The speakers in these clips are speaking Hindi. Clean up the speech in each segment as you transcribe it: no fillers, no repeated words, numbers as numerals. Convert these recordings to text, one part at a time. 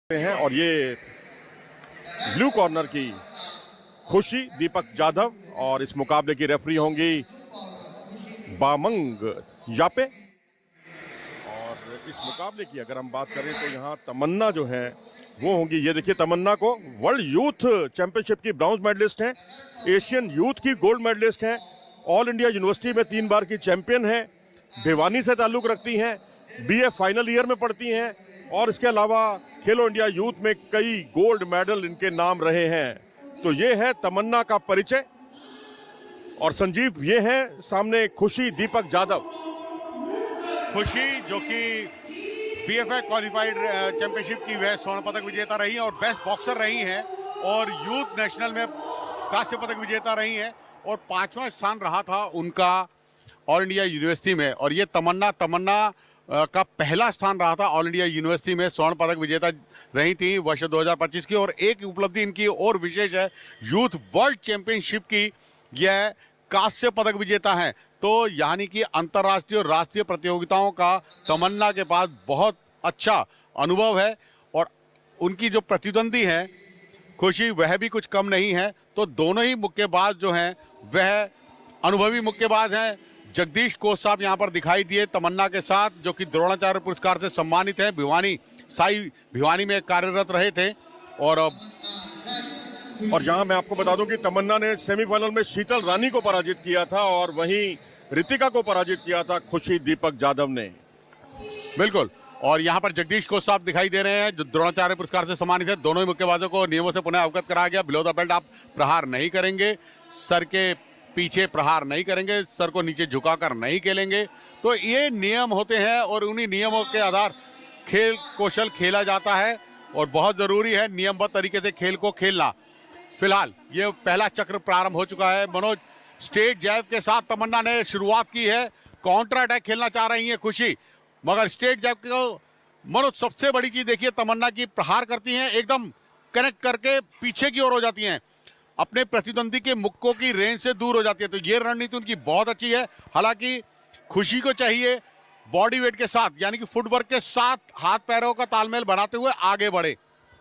हैं। और ये ब्लू कॉर्नर की खुशी दीपक जाधव और इस मुकाबले की रेफरी होंगी बामंग यापे। और इस मुकाबले की अगर हम बात करें तो यहाँ तमन्ना जो है वो होंगी, ये देखिए तमन्ना को वर्ल्ड यूथ चैंपियनशिप की ब्रॉन्ज मेडलिस्ट हैं, एशियन यूथ की गोल्ड मेडलिस्ट हैं, ऑल इंडिया यूनिवर्सिटी में 3 बार की चैंपियन है, भिवानी से ताल्लुक रखती हैं, बीए फाइनल ईयर में पढ़ती हैं और इसके अलावा खेलो इंडिया यूथ में कई गोल्ड मेडल इनके नाम रहे हैं। तो ये है तमन्ना का परिचय। और संजीव, ये है सामने खुशी दीपक जाधव। खुशी जो कि बीएफए क्वालिफाइड चैंपियनशिप की वह स्वर्ण पदक विजेता रही हैं और बेस्ट बॉक्सर रही हैं और यूथ नेशनल में कांस्य पदक विजेता रही हैं और 5वां स्थान रहा था उनका ऑल इंडिया यूनिवर्सिटी में। और ये तमन्ना का पहला स्थान रहा था ऑल इंडिया यूनिवर्सिटी में, स्वर्ण पदक विजेता रही थी वर्ष 2025 की। और एक उपलब्धि इनकी और विशेष है, यूथ वर्ल्ड चैंपियनशिप की यह कांस्य पदक विजेता हैं। तो यानी कि अंतर्राष्ट्रीय और राष्ट्रीय प्रतियोगिताओं का तमन्ना के पास बहुत अच्छा अनुभव है और उनकी जो प्रतिद्वंदी है खुशी वह भी कुछ कम नहीं है। तो दोनों ही मुक्केबाज जो हैं वह अनुभवी मुक्केबाज हैं। जगदीश कोच साहब यहाँ पर दिखाई दिए तमन्ना के साथ, जो कि द्रोणाचार्य पुरस्कार से सम्मानित है, भिवानी में कार्यरत रहे थे। और यहाँ मैं आपको बता दूं कि तमन्ना ने सेमीफाइनल में शीतल रानी को पराजित किया था और वहीं रितिका को पराजित किया था खुशी दीपक जाधव ने। बिल्कुल। और यहाँ पर जगदीश कोच साहब दिखाई दे रहे हैं जो द्रोणाचार्य पुरस्कार से सम्मानित है। दोनों ही मुक्केबाजों को नियमों से पुनः अवगत कराया गया। बिलो द बेल्ट आप प्रहार नहीं करेंगे, सर के पीछे प्रहार नहीं करेंगे, सर को नीचे झुकाकर नहीं खेलेंगे। तो ये नियम होते हैं और उन्हीं नियमों के आधार खेल कौशल खेला जाता है और बहुत जरूरी है नियमबद्ध तरीके से खेल को खेलना। फिलहाल ये पहला चक्र प्रारंभ हो चुका है। मनोज, स्ट्रेट जैब के साथ तमन्ना ने शुरुआत की है, काउंटर अटैक खेलना चाह रही है खुशी, मगर स्ट्रेट जैब को मनोज सबसे बड़ी चीज देखिए तमन्ना की, प्रहार करती हैं एकदम कनेक्ट करके पीछे की ओर हो जाती हैं, अपने प्रतिद्वंदी के मुक्कों की रेंज से दूर हो जाती है। तो ये रणनीति उनकी बहुत अच्छी है। हालांकि खुशी को चाहिए बॉडी वेट के साथ यानी कि फुटवर्क के साथ हाथ पैरों का तालमेल बनाते हुए आगे बढ़े।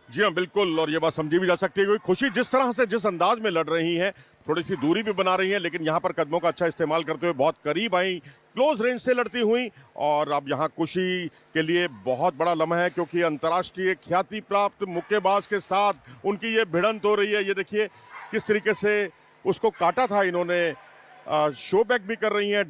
जी हाँ, बिल्कुल। और ये बात समझी भी जा सकती है, खुशी जिस तरह से जिस अंदाज में लड़ रही है, थोड़ी सी दूरी भी बना रही है, लेकिन यहाँ पर कदमों का अच्छा इस्तेमाल करते हुए बहुत करीब आई, क्लोज रेंज से लड़ती हुई। और अब यहाँ खुशी के लिए बहुत बड़ा लम्हा है क्योंकि अंतर्राष्ट्रीय ख्याति प्राप्त मुक्केबाज के साथ उनकी ये भिड़ंत हो रही है। ये देखिए किस तरीके से उसको काटा था इन्होंने, शो बैक भी कर रही हैं,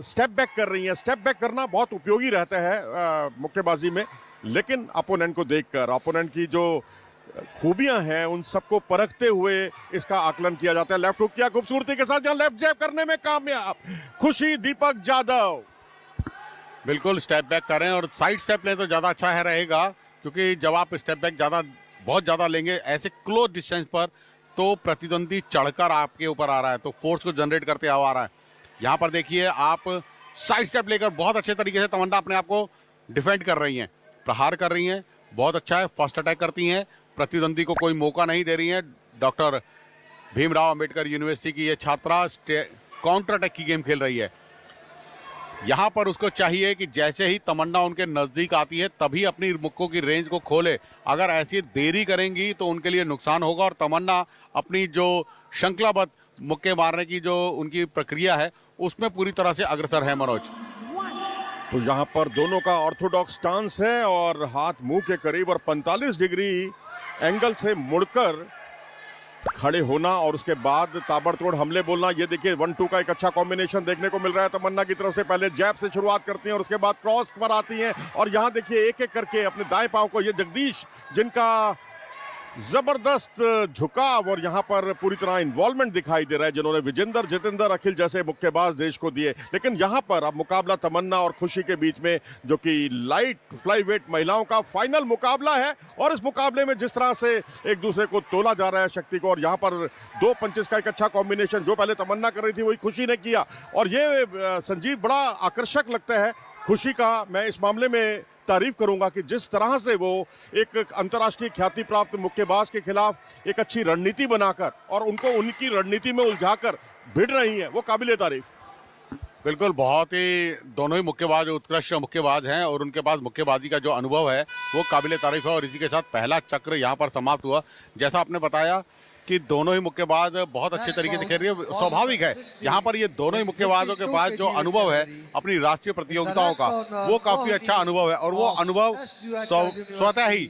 स्टेप बैक कर रही हैं। स्टेप बैक करना बहुत उपयोगी रहता है मुक्केबाजी में, लेकिन अपोनेंट को देखकर, अपोनेंट की जो खूबियां हैं उन सबको परखते हुए इसका आकलन किया जाता है। लेफ्ट हुक किया खूबसूरती के साथ, जहां लेफ्ट जैब करने में कामयाब खुशी दीपक जाधव। बिल्कुल स्टेप बैक करें और साइड स्टेप लें तो ज्यादा अच्छा है रहेगा, क्योंकि जब आप स्टेप बैक बहुत ज्यादा लेंगे ऐसे क्लोज डिस्टेंस पर तो प्रतिद्वंदी चढ़कर आपके ऊपर आ रहा है, तो फोर्स को जनरेट करते हुआ आ रहा है। यहां पर देखिए आप साइड स्टेप लेकर बहुत अच्छे तरीके से तमन्ना अपने आप को डिफेंड कर रही हैं, प्रहार कर रही हैं, बहुत अच्छा है। फर्स्ट अटैक करती हैं, प्रतिद्वंदी को कोई मौका नहीं दे रही हैं। डॉक्टर भीमराव अंबेडकर यूनिवर्सिटी की ये छात्रा काउंटर अटैक की गेम खेल रही है। यहां पर उसको चाहिए कि जैसे ही तमन्ना उनके नजदीक आती है तभी अपनी मुक्कों की रेंज को खोले। अगर ऐसी देरी करेंगी तो उनके लिए नुकसान होगा और तमन्ना अपनी जो श्रृंखलाबद्ध मुक्के मारने की जो उनकी प्रक्रिया है उसमें पूरी तरह से अग्रसर है। मनोज, तो यहाँ पर दोनों का ऑर्थोडॉक्स स्टांस है और हाथ मुंह के करीब और 45 डिग्री एंगल से मुड़कर खड़े होना और उसके बाद ताबड़तोड़ हमले बोलना। ये देखिए 1-2 का एक अच्छा कॉम्बिनेशन देखने को मिल रहा है तमन्ना की तरफ से। पहले जैब से शुरुआत करती हैं और उसके बाद क्रॉस पर आती हैं और यहाँ देखिए एक एक करके अपने दाएं पांव को, ये जगदीश जिनका जबरदस्त झुकाव और यहाँ पर पूरी तरह इन्वॉल्वमेंट दिखाई दे रहा है, जिन्होंने विजेंदर, जितेंद्र, अखिल जैसे मुक्केबाज देश को दिए। लेकिन यहाँ पर अब मुकाबला तमन्ना और खुशी के बीच में, जो कि लाइट फ्लाईवेट महिलाओं का फाइनल मुकाबला है। और इस मुकाबले में जिस तरह से एक दूसरे को तोला जा रहा है शक्ति को, और यहाँ पर 2 पंचेस का एक अच्छा कॉम्बिनेशन जो पहले तमन्ना कर रही थी वही खुशी ने किया। और ये संजीव बड़ा आकर्षक लगता है खुशी का। मैं इस मामले में तारीफ करूंगा कि जिस तरह से वो एक अंतर्राष्ट्रीय ख्याति प्राप्त मुक्केबाज के खिलाफ एक अच्छी रणनीति बनाकर और उनको उनकी रणनीति में उलझाकर भिड़ रही है, वो काबिले तारीफ। बिल्कुल, बहुत ही दोनों ही मुक्केबाज उत्कृष्ट मुक्केबाज हैं और उनके पास मुक्केबाजी का जो अनुभव है वो काबिले तारीफ है। और इसी के साथ पहला चक्र यहाँ पर समाप्त हुआ। जैसा आपने बताया कि दोनों ही मुक्केबाज बहुत अच्छे तरीके से खेल रही है। स्वाभाविक है, यहाँ पर ये दोनों ही मुक्केबाजों के पास जो अनुभव है अपनी राष्ट्रीय प्रतियोगिताओं का, वो काफी अच्छा अनुभव है और वो अनुभव स्वतः ही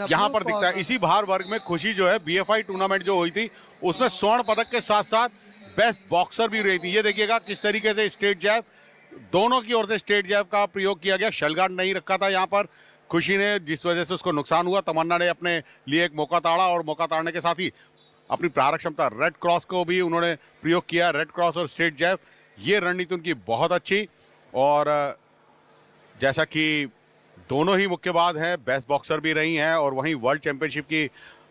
यहाँ पर दिखता है। इसी भार वर्ग में खुशी जो है BFI टूर्नामेंट जो हुई थी उसमें स्वर्ण पदक के साथ साथ बेस्ट बॉक्सर भी रही थी। ये देखिएगा किस तरीके से स्ट्रेट जैब, दोनों की ओर से स्ट्रेट जैब का प्रयोग किया गया। शलगार्ड नहीं रखा था यहाँ पर खुशी ने, जिस वजह से उसको नुकसान हुआ। तमन्ना ने अपने लिए एक मौका ताड़ा और मौका ताड़ने के साथ ही अपनी प्रारक क्षमता रेड क्रॉस को भी उन्होंने प्रयोग किया। रेड क्रॉस और स्ट्रेट जैब, ये रणनीति उनकी बहुत अच्छी। और जैसा कि दोनों ही मुक्केबाज हैं, बेस्ट बॉक्सर भी रही हैं और वहीं वर्ल्ड चैंपियनशिप की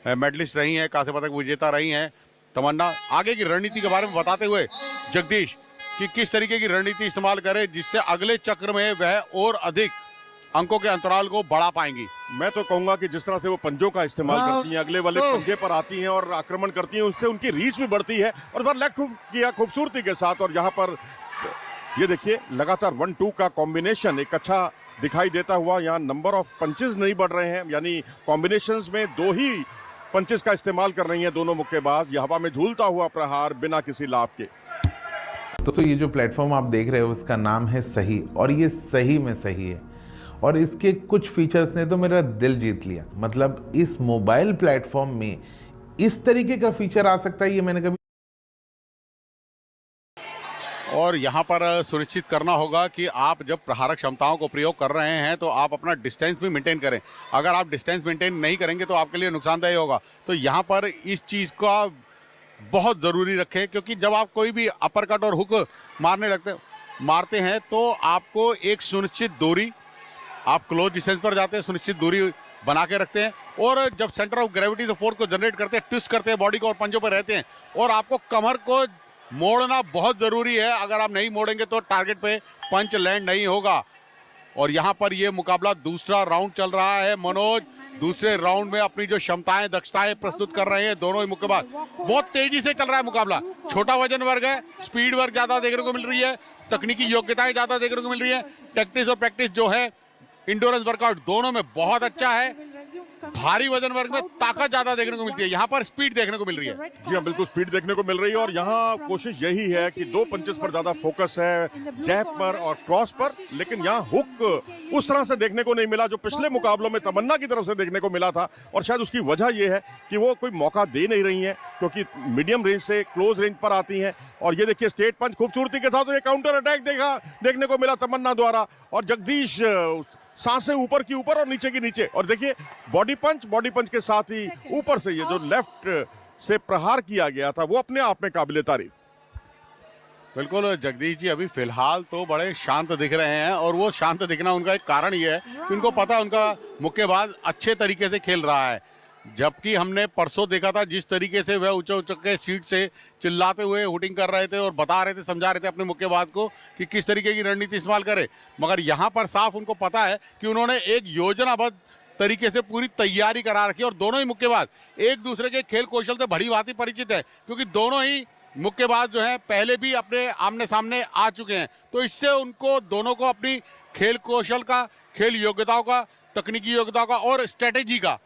मेडलिस्ट रही हैं, कांस्य पदक विजेता रही हैं तमन्ना। आगे की रणनीति के बारे में बताते हुए जगदीश कि किस तरीके की रणनीति इस्तेमाल करे जिससे अगले चक्र में वह और अधिक अंकों के अंतराल को बढ़ा पाएंगी। मैं तो कहूंगा कि जिस तरह से वो पंजों का इस्तेमाल करती हैं, अगले वाले पंजे पर आती हैं और आक्रमण करती हैं, उससे उनकी रीच भी बढ़ती है। और बार लेग हुक किया खूबसूरती के साथ। और यहाँ पर ये देखिए लगातार 1-2 का कॉम्बिनेशन एक अच्छा दिखाई देता हुआ। यहाँ नंबर ऑफ पंचेस नहीं बढ़ रहे हैं, यानी कॉम्बिनेशंस में 2 ही पंचेस का इस्तेमाल कर रही हैं दोनों मुक्केबाज। ये हवा में झूलता हुआ प्रहार बिना किसी लाभ के। तो ये जो प्लेटफॉर्म आप देख रहे हो उसका नाम है सही, और ये सही में सही है। और इसके कुछ फीचर्स ने तो मेरा दिल जीत लिया। मतलब इस मोबाइल प्लेटफॉर्म में इस तरीके का फीचर आ सकता है, ये मैंने कभी। और यहाँ पर सुनिश्चित करना होगा कि आप जब प्रहारक क्षमताओं को प्रयोग कर रहे हैं तो आप अपना डिस्टेंस भी मेंटेन करें। अगर आप डिस्टेंस मेंटेन नहीं करेंगे तो आपके लिए नुकसानदायी होगा। तो यहाँ पर इस चीज़ का बहुत ज़रूरी रखें, क्योंकि जब आप कोई भी अपर कट और हुक मारते हैं तो आपको एक सुनिश्चित दूरी, आप क्लोज डिस्टेंस पर जाते हैं, सुनिश्चित दूरी बना के रखते हैं। और जब सेंटर ऑफ ग्रेविटी से फोर्स को जनरेट करते हैं, ट्विस्ट करते हैं बॉडी को और पंजों पर रहते हैं। और आपको कमर को मोड़ना बहुत जरूरी है। अगर आप नहीं मोड़ेंगे तो टारगेट पे पंच लैंड नहीं होगा। और यहाँ पर ये मुकाबला दूसरा राउंड चल रहा है। मनोज दूसरे राउंड में अपनी जो क्षमताएं दक्षताएं प्रस्तुत कर रहे हैं दोनों ही मुक्केबाज। बहुत तेजी से चल रहा है मुकाबला। छोटा वजन वर्ग है, स्पीड वर्ग ज्यादा देखने को मिल रही है, तकनीकी योग्यताएं ज्यादा देखने को मिल रही है। टैक्टिस और प्रैक्टिस जो है, इंडोरेंस वर्कआउट दोनों में बहुत अच्छा है। भारी वजन वर्ग में ताकत ज्यादा देखने को मिलती है, यहाँ पर स्पीड देखने को मिल रही है। जी हाँ, बिल्कुल स्पीड देखने को मिल रही है। और यहाँ कोशिश यही है कि 2 पंचेस पर ज्यादा फोकस है, जैब पर और क्रॉस पर। लेकिन यहाँ हुक उस तरह से देखने को नहीं मिला जो पिछले मुकाबलों में तमन्ना की तरफ से देखने को मिला था। और शायद उसकी वजह यह है कि वो कोई मौका दे नहीं रही है, क्योंकि मीडियम रेंज से क्लोज रेंज पर आती हैं। और ये देखिए स्टेट पंच खूबसूरती के साथ ये काउंटर अटैक देखने को मिला तमन्ना द्वारा। और जगदीश सांसें ऊपर की ऊपर और नीचे की नीचे। और देखिए बॉडी पंच के साथ ही ऊपर से ये जो लेफ्ट से प्रहार किया गया था वो अपने आप में काबिले तारीफ। बिल्कुल जगदीश जी अभी फिलहाल तो बड़े शांत दिख रहे हैं, और वो शांत दिखना उनका एक कारण ये है कि उनको पता है उनका मुक्केबाज अच्छे तरीके से खेल रहा है। जबकि हमने परसों देखा था जिस तरीके से वह ऊंचे के सीट से चिल्लाते हुए हुटिंग कर रहे थे और बता रहे थे, समझा रहे थे अपने मुक्केबाज को कि किस तरीके की रणनीति इस्तेमाल करे। मगर यहाँ पर साफ उनको पता है कि उन्होंने एक योजनाबद्ध तरीके से पूरी तैयारी करा रखी है। और दोनों ही मुक्केबाज एक दूसरे के खेल कौशल से भली भांति परिचित है, क्योंकि दोनों ही मुक्केबाज जो है पहले भी अपने आमने सामने आ चुके हैं। तो इससे उनको दोनों को अपनी खेल कौशल का, खेल योग्यताओं का, तकनीकी योग्यताओं का और स्ट्रेटेजी का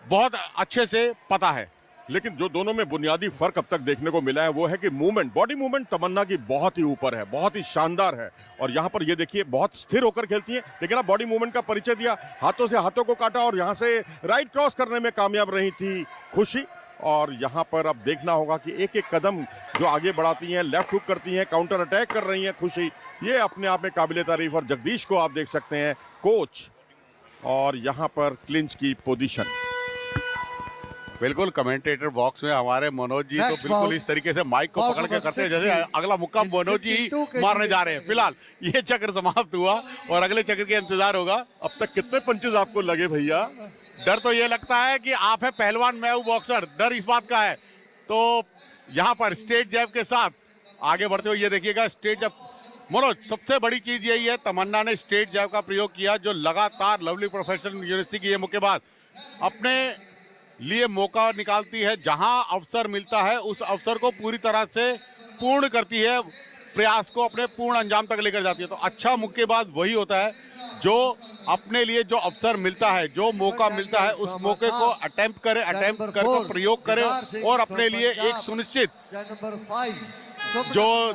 बहुत अच्छे से पता है। लेकिन जो दोनों में बुनियादी फर्क अब तक देखने को मिला है वो है कि मूवमेंट, बॉडी मूवमेंट तमन्ना की बहुत ही ऊपर है, बहुत ही शानदार है। और यहाँ पर ये देखिए बहुत स्थिर होकर खेलती हैं, लेकिन अब बॉडी मूवमेंट का परिचय दिया, हाथों से हाथों को काटा और यहाँ से राइट क्रॉस करने में कामयाब रही थी खुशी। और यहाँ पर अब देखना होगा कि एक एक कदम जो आगे बढ़ाती हैं, लेफ्ट हुक करती हैं, काउंटर अटैक कर रही हैं खुशी, ये अपने आप में काबिले तारीफ। और जगदीश को आप देख सकते हैं कोच, और यहाँ पर क्लिंच की पोजीशन। बिल्कुल कमेंटेटर बॉक्स में हमारे मनोज जी तो बिल्कुल इस तरीके से माइक को पकड़ के करते हैं जैसे अगला मुक्का मनोज जी मारने जा रहे हैं। फिलहाल ये चक्र समाप्त हुआ और अगले चक्र के इंतजार होगा। अब तक कितने पंचेस आपको लगे भैया? डर तो ये लगता है कि आप है पहलवान, मैं हूं बॉक्सर, डर इस बात का है। तो यहाँ पर स्ट्रेट जैब के साथ आगे बढ़ते हुए ये देखिएगा स्ट्रेट जैब। मनोज सबसे बड़ी चीज यही है, तमन्ना ने स्ट्रेट जैब का प्रयोग किया, जो लगातार लवली प्रोफेशनल यूनिवर्सिटी की ये मुक्केबाज अपने लिए मौका निकालती है, जहां अवसर मिलता है उस अवसर को पूरी तरह से पूर्ण करती है। प्रयास को अपने पूर्ण अंजाम तक लेकर जाती है। तो अच्छा मुक्केबाज वही होता है जो अपने लिए जो अवसर मिलता है, जो मौका मिलता है, उस मौके को अटेम्प्ट कर प्रयोग करे और अपने लिए एक सुनिश्चित जो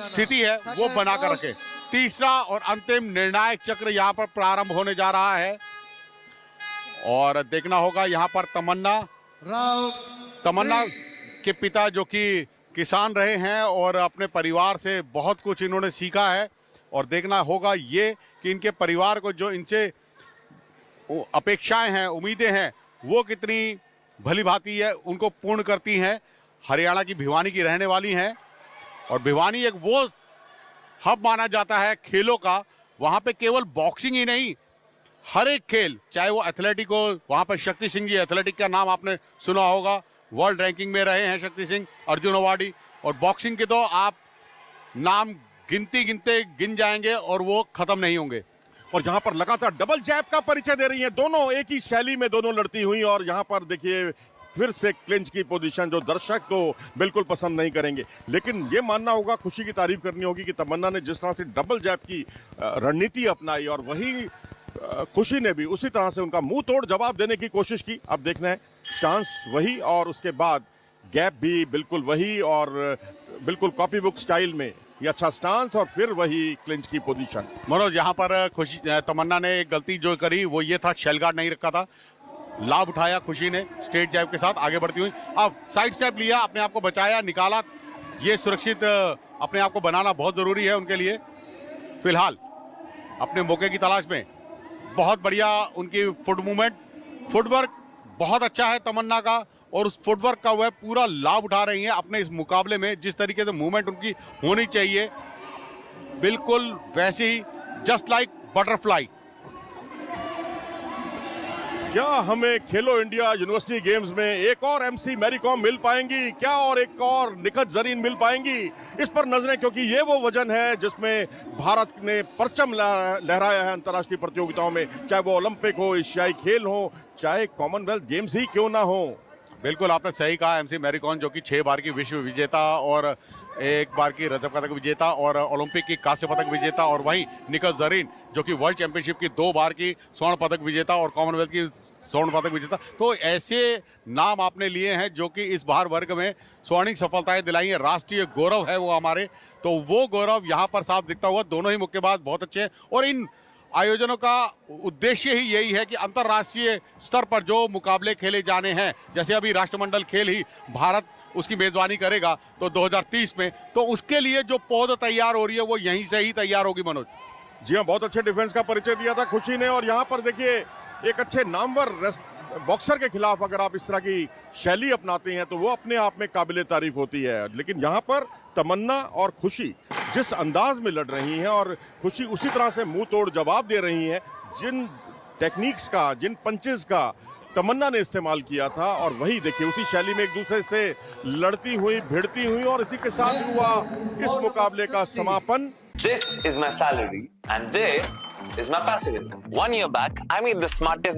स्थिति है वो बनाकर रखे। तीसरा और अंतिम निर्णायक चक्र यहाँ पर प्रारंभ होने जा रहा है और देखना होगा यहाँ पर तमन्ना के पिता जो कि किसान रहे हैं और अपने परिवार से बहुत कुछ इन्होंने सीखा है और देखना होगा ये कि इनके परिवार को जो इनसे अपेक्षाएं हैं, उम्मीदें हैं, वो कितनी भली भांति है उनको पूर्ण करती हैं। हरियाणा की भिवानी की रहने वाली हैं और भिवानी एक वो हब माना जाता है खेलों का, वहां पे केवल बॉक्सिंग ही नहीं, हर एक खेल, चाहे वो एथलेटिक हो, वहां पर शक्ति सिंह जी, एथलेटिक का नाम आपने सुना होगा, वर्ल्ड रैंकिंग में रहे हैं शक्ति सिंह, अर्जुन अवार्डी। और बॉक्सिंग के तो आप नाम गिन जाएंगे और वो खत्म नहीं होंगे। और यहाँ पर लगातार डबल जैब का परिचय दे रही हैं दोनों, एक ही शैली में दोनों लड़ती हुई। और यहाँ पर देखिए फिर से क्लिंच की पोजीशन जो दर्शक तो बिल्कुल पसंद नहीं करेंगे, लेकिन ये मानना होगा, खुशी की तारीफ करनी होगी कि तमन्ना ने जिस तरह से डबल जैब की रणनीति अपनाई और वही खुशी ने भी उसी तरह से उनका मुंह तोड़ जवाब देने की कोशिश की। अब देखना है स्टांस वही और उसके बाद गैप भी बिल्कुल वही और बिल्कुल कॉपी बुक स्टाइल में ये अच्छा स्टांस और फिर वही क्लिंच की पोजीशन। मनोज, यहाँ पर खुशी तमन्ना ने एक गलती जो करी वो ये था, शेल गार्ड नहीं रखा था, लाभ उठाया खुशी ने स्ट्रेट जैब के साथ आगे बढ़ती हुई। अब साइड स्टेप लिया, अपने आप को बचाया, निकाला, ये सुरक्षित अपने आप को बनाना बहुत जरूरी है उनके लिए। फिलहाल अपने मौके की तलाश में बहुत बढ़िया उनकी फुटवर्क बहुत अच्छा है तमन्ना का और उस फुटवर्क का वह पूरा लाभ उठा रही हैं अपने इस मुकाबले में। जिस तरीके से मूवमेंट उनकी होनी चाहिए बिल्कुल वैसे ही, जस्ट लाइक बटरफ्लाई। क्या हमें खेलो इंडिया यूनिवर्सिटी गेम्स में एक और एमसी मैरी कॉम मिल पाएंगी क्या, और एक और निखत जरीन मिल पाएंगी? इस पर नजरें, क्योंकि ये वो वजन है जिसमें भारत ने परचम लहराया है अंतर्राष्ट्रीय प्रतियोगिताओं में, चाहे वो ओलंपिक हो, एशियाई खेल हो, चाहे कॉमनवेल्थ गेम्स ही क्यों ना हो। बिल्कुल आपने सही कहा, एमसी मैरी कॉम जो कि 6 बार की विश्व विजेता और 1 बार की रजत पदक विजेता और ओलंपिक की कांस्य पदक विजेता, और वहीं निखत जरीन जो कि वर्ल्ड चैंपियनशिप की 2 बार की स्वर्ण पदक विजेता और कॉमनवेल्थ की स्वर्ण पदक विजेता। तो ऐसे नाम आपने लिए हैं जो कि इस भार वर्ग में स्वर्णिम सफलताएं दिलाई हैं, राष्ट्रीय गौरव है वो हमारे। तो वो गौरव यहाँ पर साफ दिखता हुआ, दोनों ही मुक्केबाज बहुत अच्छे हैं और इन आयोजनों का उद्देश्य ही यही है कि अंतर्राष्ट्रीय स्तर पर जो मुकाबले खेले जाने हैं, जैसे अभी राष्ट्रमंडल खेल ही भारत उसकी मेजबानी करेगा तो 2030 में, तो उसके लिए जो पौध तैयार हो रही है वो यहीं से ही तैयार होगी। मनोज जी हाँ, बहुत अच्छे डिफेंस का परिचय दिया था खुशी ने। और यहाँ पर देखिए एक अच्छे नामवर बॉक्सर के खिलाफ अगर आप इस तरह की शैली अपनाते हैं तो वो अपने आप में काबिले तारीफ होती है। लेकिन यहाँ पर तमन्ना और खुशी जिस अंदाज में लड़ रही हैं और खुशी उसी तरह से मुंह तोड़ जवाब दे रही हैं, जिन टेक्निक्स का, जिन पंचेस का तमन्ना ने इस्तेमाल किया था, और वही देखिए उसी शैली में एक दूसरे से लड़ती हुई, भिड़ती हुई, और इसी के साथ हुआ इस मुकाबले का समापन। This is my salary and this is my passive income. 1 year back, I made the smartest